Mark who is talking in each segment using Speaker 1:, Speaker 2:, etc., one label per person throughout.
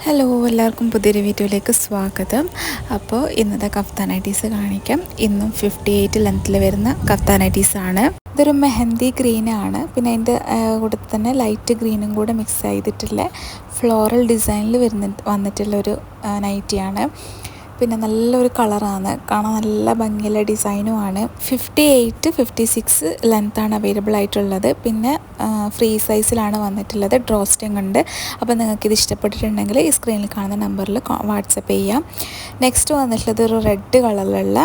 Speaker 1: Hello, എല്ലാവർക്കും പുതിയൊരു വീഡിയോയിലേക്ക് സ്വാഗതം. അപ്പോൾ ഇന്നത്തെ കഫ്താൻ നൈറ്റീസ് കാണിക്കാം. ഇന്നും 58 ലെങ്ത്തിൽ വരുന്ന കഫ്താൻ നൈറ്റീസാണ്. ഇതൊരു മെഹന്തി ഗ്രീനാണ്. പിന്നെ അതിൻ്റെ കൂടെ തന്നെ ലൈറ്റ് ഗ്രീനും കൂടെ മിക്സ് ചെയ്തിട്ടുള്ള ഫ്ലോറൽ ഡിസൈനിൽ വന്നിട്ടുള്ളൊരു നൈറ്റിയാണ്. പിന്നെ നല്ലൊരു കളറാണ്, കാണാൻ നല്ല ഭംഗിയുള്ള ഡിസൈനുമാണ്. 58, 56 ലെങ്ത്താണ് അവൈലബിൾ ആയിട്ടുള്ളത്. പിന്നെ ഫ്രീ സൈസിലാണ് വന്നിട്ടുള്ളത്. ഡ്രോ സ്റ്റിങ് ഉണ്ട്. അപ്പോൾ നിങ്ങൾക്കിത് ഇഷ്ടപ്പെട്ടിട്ടുണ്ടെങ്കിൽ ഈ സ്ക്രീനിൽ കാണുന്ന നമ്പറിൽ വാട്സപ്പ് ചെയ്യാം. നെക്സ്റ്റ് വന്നിട്ടുള്ളത് ഒരു റെഡ് കളറിലുള്ള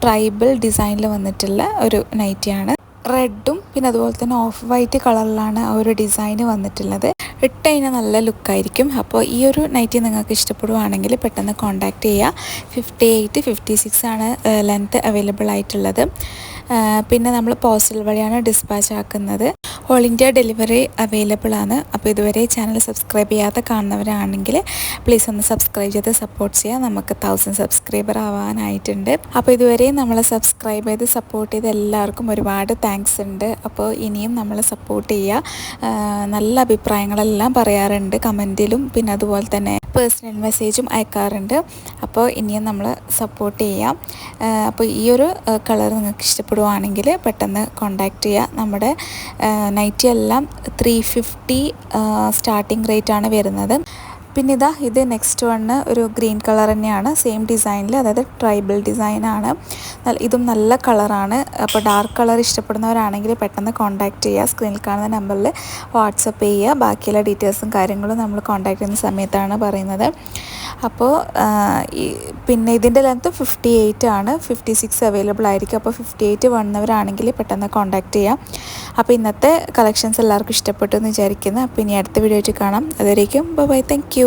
Speaker 1: ട്രൈബൽ ഡിസൈനിൽ വന്നിട്ടുള്ള ഒരു നൈറ്റിയാണ്. റെഡും പിന്നെ അതുപോലെ തന്നെ ഓഫ് വൈറ്റ് കളറിലാണ് ആ ഒരു ഡിസൈന് വന്നിട്ടുള്ളത്. ഇട്ട് കഴിഞ്ഞാൽ നല്ല ലുക്കായിരിക്കും. അപ്പോൾ ഈ ഒരു നൈറ്റി നിങ്ങൾക്ക് ഇഷ്ടപ്പെടുവാണെങ്കിൽ പെട്ടെന്ന് കോൺടാക്റ്റ് ചെയ്യുക. 58, 56 ആണ് ലെങ്ത്ത് അവൈലബിൾ ആയിട്ടുള്ളത്. പിന്നെ നമ്മൾ പോസ്റ്റൽ വഴിയാണ് ഡിസ്പാച്ച് ആക്കുന്നത്. ഓൾ ഇന്ത്യ ഡെലിവറി അവൈലബിൾ ആണ്. അപ്പോൾ ഇതുവരെ ചാനൽ സബ്സ്ക്രൈബ് ചെയ്യാതെ കാണുന്നവരാണെങ്കിൽ പ്ലീസ് ഒന്ന് സബ്സ്ക്രൈബ് ചെയ്ത് സപ്പോർട്ട് ചെയ്യുക. നമുക്ക് 1000 സബ്സ്ക്രൈബർ ആവാനായിട്ടുണ്ട്. അപ്പോൾ ഇതുവരെ നമ്മളെ സബ്സ്ക്രൈബ് ചെയ്ത് സപ്പോർട്ട് ചെയ്ത് എല്ലാവർക്കും ഒരുപാട് താങ്ക്സ് ഉണ്ട്. അപ്പോൾ ഇനിയും നമ്മളെ സപ്പോർട്ട് ചെയ്യുക. നല്ല അഭിപ്രായങ്ങളെല്ലാം പറയാറുണ്ട് കമൻറ്റിലും, പിന്നെ അതുപോലെ തന്നെ പേഴ്സണൽ മെസ്സേജും അയക്കാറുണ്ട്. അപ്പോൾ ഇനിയും നമ്മൾ സപ്പോർട്ട് ചെയ്യാം. അപ്പോൾ ഈ ഒരു കളർ നിങ്ങൾക്ക് ഇഷ്ടപ്പെടുവാണെങ്കിൽ പെട്ടെന്ന് കോൺടാക്റ്റ് ചെയ്യുക. നമ്മുടെ നൈറ്റി എല്ലാം 350 സ്റ്റാർട്ടിംഗ് റേറ്റാണ് വരുന്നത്. പിന്നെ ഇത് നെക്സ്റ്റ് വണ്ണ് ഒരു ഗ്രീൻ കളർ തന്നെയാണ്, സെയിം ഡിസൈനിൽ, അതായത് ട്രൈബൽ ഡിസൈനാണ്. ഇതും നല്ല കളറാണ്. അപ്പോൾ ഡാർക്ക് കളർ ഇഷ്ടപ്പെടുന്നവരാണെങ്കിൽ പെട്ടെന്ന് കോൺടാക്റ്റ് ചെയ്യുക. സ്ക്രീനിൽ കാണുന്ന നമ്പറിൽ വാട്സപ്പ് ചെയ്യുക. ബാക്കിയുള്ള ഡീറ്റെയിൽസും കാര്യങ്ങളും നമ്മൾ കോൺടാക്റ്റ് ചെയ്യുന്ന സമയത്താണ് പറയുന്നത്. അപ്പോൾ പിന്നെ ഇതിൻ്റെ ലെങ്ത്ത് 58 ആണ്. 56 അവൈലബിൾ ആയിരിക്കും. അപ്പോൾ 58 വന്നവരാണെങ്കിൽ പെട്ടെന്ന് കോൺടാക്റ്റ് ചെയ്യാം. അപ്പോൾ ഇന്നത്തെ കളക്ഷൻസ് എല്ലാവർക്കും ഇഷ്ടപ്പെട്ടു എന്ന് വിചാരിക്കുന്നു. അപ്പോൾ ഇനി അടുത്ത വീഡിയോ ആയിട്ട് കാണാം. അതുവരേക്കും ബൈ, താങ്ക് യു.